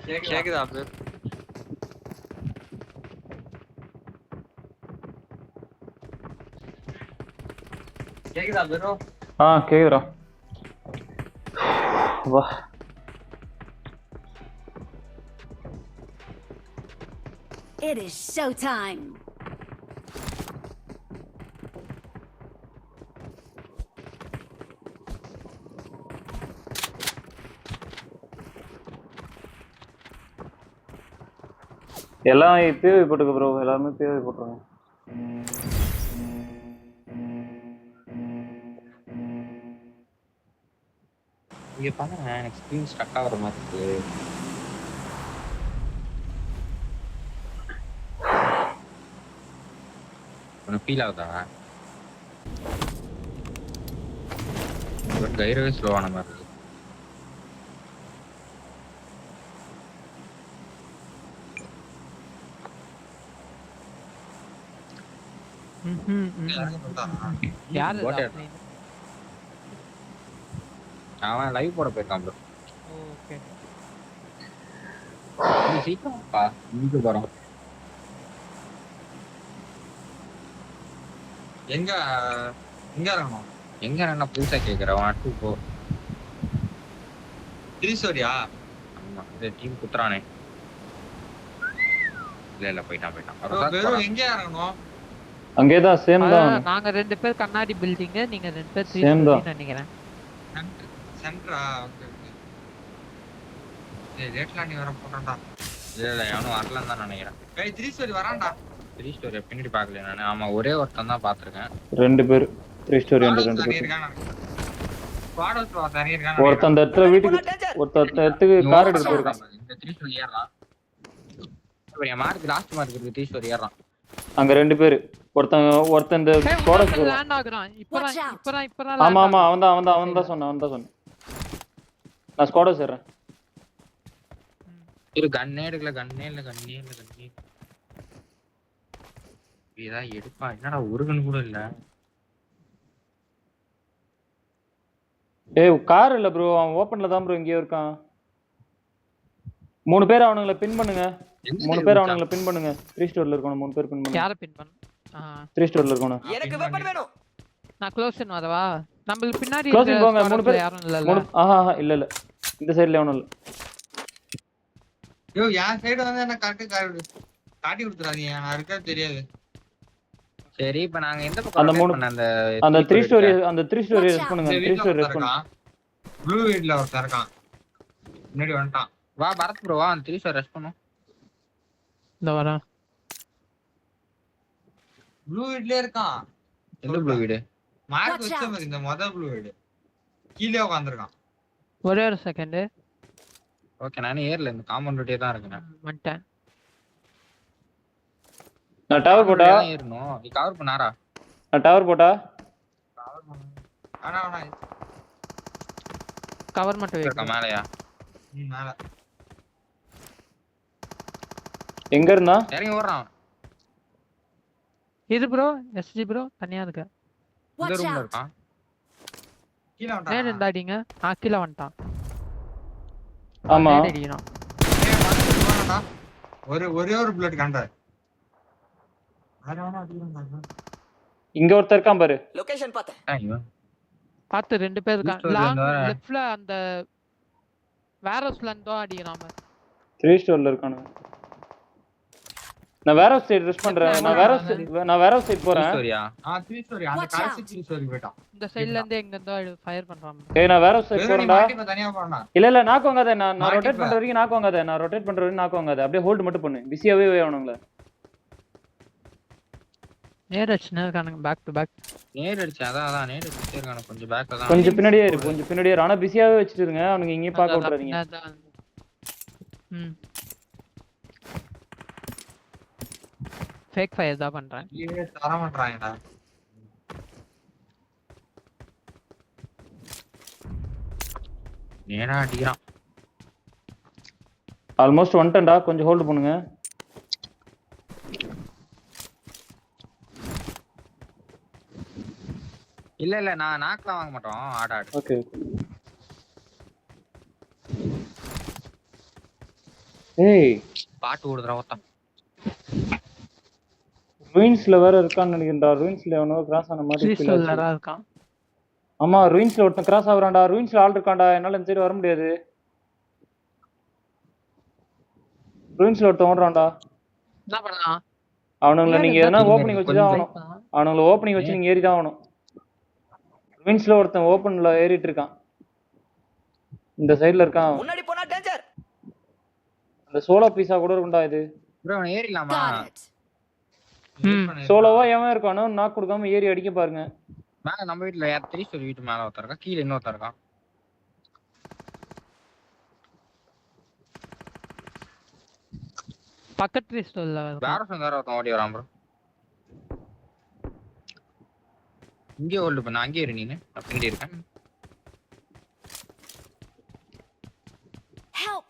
கேக்குதா ப்ரோ? கேக்குதா ப்ரோ? கேக்குறா. வா It is showtime. எல்லாம் பிவி போட்டுக்க ப்ரோ, எல்லாருமே பிவி போட்டுருங்க. இங்க பாருங்க, எனக்கு ஸ்கிரீன் ஸ்டக் ஆகுற மாதிரி இருக்கு. உனக்கு ஃபீல் ஆகுதா? ஒரு கைரவே ஸ்லோவான மாதிரி இருக்கு. அவன் லைவ் போட போயிருக்கான் ப்ரோ. ஓகே சீக்கிரம்ப்பா, இங்க போறோம். எங்க இறங்கணும்? எங்க இறங்கினா புதுசா கேக்குறேன். அட்டு போ திரிசோரியா? ஆமா, இந்த டீம் குத்துறானே. இல்ல போயிட்டான். எங்க இறங்கணும்? அங்கேதான், சேம் தான். நாங்க 2 பேர் கண்ணாடி பில்டிங், நீங்க 2 பேர் சேம் தான் நினைக்கிறேன். சென்ட்ரா? Okay okay. டேய் லேட்ல நீ வர போறடா. இல்ல யாரும் வரலன்னு தான் நினைக்கிறேன். ஏய் 3 ஸ்டோரி வரான்டா. 3 ஸ்டோரி பின்னாடி பார்க்கல நான். ஆமா, ஒரே ஒருத்தன் தான் பாத்துர்க்கேன். 2 பேர் 3 ஸ்டோரி 2 பேர் இருக்கான். ஸ்குவாட் வா தனியா இருக்கான். ஒருத்தன் அந்த இடத்துல வீட்டுக்கு இடத்துக்கு கார் எடுத்து போயிருக்கான். இந்த 3 ஸ்டோரி ஏறலாம். அப்படியே மார்க் லாஸ்ட் மார்க் இருக்கு. 3 ஸ்டோரி ஏறலாம். அங்க 2 பேர். ஒருத்தன் இந்த ஸ்குவாட் லேண்ட் ஆகுறான். இப்பதான் ஆமா அவன் தான் சொன்னான். நான் ஸ்குவாட் சேர்றேன். இரு கண்ணே இல்ல. இதா எடுப்பா. என்னடா ஒரு கன் கூட இல்ல. ஏய் கார் இல்ல ப்ரோ, அவன் ஓபன்ல தான் ப்ரோ எங்கேயோ இருக்கான். 3 பேர் அவனுங்களை பின் பண்ணுங்க. 3 பேர் அவனுங்களை பின் பண்ணுங்க. 3 ஸ்டோர்ல இருக்கணும். 3 பேர் பின் பண்ணுங்க. யாரை பின் பண்ணு? 3 ஸ்டோர்ல இருக்கணும். எனக்கு வெப்பன் வேணும். நான் க்ளோஸ் இன் வரவா? நம்மளுக்கு பின்னாடி க்ளோஸ் இன் போங்க. 3 பேர் யாரும் இல்ல. இல்ல இந்த சைடுல எவனும் இல்ல. யோ யா சைடு வந்து என்ன கரெக்ட் காட்டி கொடுத்துறாதீங்க. நான் இருக்கறது தெரியாது. சரி இப்போ நாங்க எந்த பக்கம் அந்த 3 ஸ்டோரி ரெஸ்ட் பண்ணுங்க. 3 ஸ்டோரி ரெஸ்ட் பண்ணுங்க. ப்ளூ வீட்ல ஒருத்தன் இருக்கான். முன்னாடி வந்துட்டான். வா பரத் ப்ரோ, வா அந்த 3 ஸ்டோரி ரெஸ்ட் பண்ணும். இந்த வரேன். ப்ளூ வீட்லயே இருக்கான். எந்த ப்ளூ வீடு? மார்க் வச்ச மாதிரி இந்த ப்ளூ வீடு. கீழே உட்கார்ந்திருக்கான். ஒரே ஒரு செகண்ட். ஓகே, நானே ஏர்ல இந்த காம்பவுண்ட் ரோட்டே தான் இருக்கேன். வந்துட்டேன். நான் டவர் போட்டா ஏறணும். நீ கவர் பண்ணாரா? நான் டவர் போட்டா ஆனா கவர் மட்டும் வைக்க மேலயா? மேல எங்க இருந்தா? இறங்கி ஓடுறான். இது ப்ரோ எஸ்ஜி ப்ரோ தனியா இருக்க. இந்த ரூம்ல இருக்கான். கீழ வந்துட்டான். நேரா இருந்தாடிங்க. கீழ வந்துட்டான். ஆமா அடிக்கிறான். ஒரே ஒரு புல்லட் காண்ட. இங்க ஒருத்தர் இருக்கான் பாரு. லொகேஷன் பார்த்தேன். பாத்து 2 பேர் இருக்காங்க. லாங் லெஃப்ட்ல அந்த வேரோஸ்ல இருந்தோ அடிக்கிறான். 3 ஸ்டோர்ல இருக்கானு. நான் வேரோஸ் சைடு ரெஸ்ட் பண்றேன். நான் வேரோஸ் சைடு போறேன். 3 ஸ்டோரி அந்த கடைசி 3 ஸ்டோரி போய்ட்டான். இந்த சைடுல இருந்து எங்க இருந்தோ ஃபயர் பண்றான். ஏய் நான் வேரோஸ் சைடு போறேன்டா. நீ தனியா போறடா. இல்ல நாக்கு வாங்காத. நான் ரொட்டேட் பண்ற வரைக்கும் நாக்கு வாங்காத. நாக்கு வாங்காத. அப்படியே ஹோல்ட் மட்டும் பண்ணு. பிஸியாவே ஆவணும்ல. நேர் அடிச்சுனா இருக்கானுங்க. பேக் டு பேக் நேர் அடிச்சு. அதான் நேர் அடிச்சு இருக்கானுங்க. கொஞ்சம் பேக்ல தான். கொஞ்சம் பின்னாடியே இரு. ஆனா பிஸியாவே வச்சிட்டு இருங்க. அவனுங்க இங்க பாக்க விட்டுறாதீங்க. ஃபேக் ஃபயர் தான் பண்றேன். ஏய் தர மாட்டறாங்கடா. நேரா அடிக்கிறான். ஆல்மோஸ்ட் வந்துட்டேன்டா. கொஞ்சம் ஹோல்ட் பண்ணுங்க. இல்ல நான் நாக்லாம் வாங்க மாட்டோம். ஆடு. ஓகே ஏய் பாட்டு ஓடுதுடா ஒருத்தன். ரூயின்ஸ்ல வேற இருக்கான்னு நினைக்கிறேன்டா. ரூயின்ஸ்ல எவனோ கிராஸ் ஆன மாதிரி த்ரீ feel ஆச்சு. ஸ்டோர்லரா இருக்கான். ஆமா ரூயின்ஸ்ல ஒருத்தன் கிராஸ் ஆகுறான்டா. ரூயின்ஸ்ல ஆள் இருக்கான்டா. என்னால இந்த சைடு வர முடியாது. ரூயின்ஸ்ல ஒருத்தன் ஓடுறான்டா. என்ன பண்ணலாம்? அவனுங்களை நீங்க எதனா கொஞ்சம் ஓப்பனிங் வச்சு தான் ஆகணும். அவனுங்களை ஓப்பனிங் வச்சு நீங்க ஏறி தான் ஆகணும். ரூயின்ஸ்ல ஒருத்தன் ஓப்பன்ல ஏறிட்டு இருக்கான். இந்த சைடுல இருக்கான். முன்னாடி போனா டேஞ்சர். அந்த சோலோ பீஸா கூட இருக்கும்டா இது. ப்ரோ அவன் ஏறிடலாமா? Got it. சோலோவா எவன் இருக்கானோ நாக் கொடுக்காம ஏறி அடிக்க பாருங்க. மேல நம்ம வீட்டுல யார் 3 ஸ்டோரி வீட்டு மேல ஒருத்தர் இருக்கா, கீழே இன்னொருத்தர் இருக்கான். பக்கத்து த்ரீ ஸ்டோர்ல வேற ஒருத்தன் ஓடி வரான் ப்ரோ. இங்கே ஹோல்டு பண்ண, அங்கே இரு நீனு. நான் பின்னாடி இருக்கேன். Help.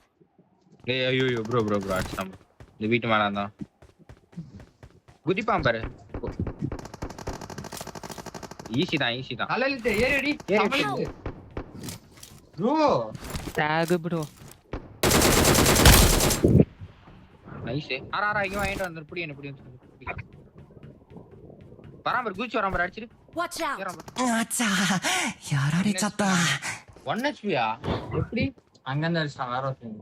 ஏய் ஐயோ ப்ரோ அடிச்சான் bro. இந்த வீட்டு மேல இருந்தான். குதிப்பான் பாரு. ஈஸி தான். அலலிட்டு ஏறிடி. ஏறி ப்ரோ டேக் ப்ரோ. நைஸ். ஆரா இங்க வாங்கிட்டு வந்து புடி என்ன புடி. வரான் பாரு, குதிச்சு வரான் பாரு, அடிச்சிரு. Watch out. ஏறான் பாரு. あちゃやられちゃった。 1 HP யா? எப்படி? அங்க இருந்து அடிச்சான் வேற ஒருத்தன்.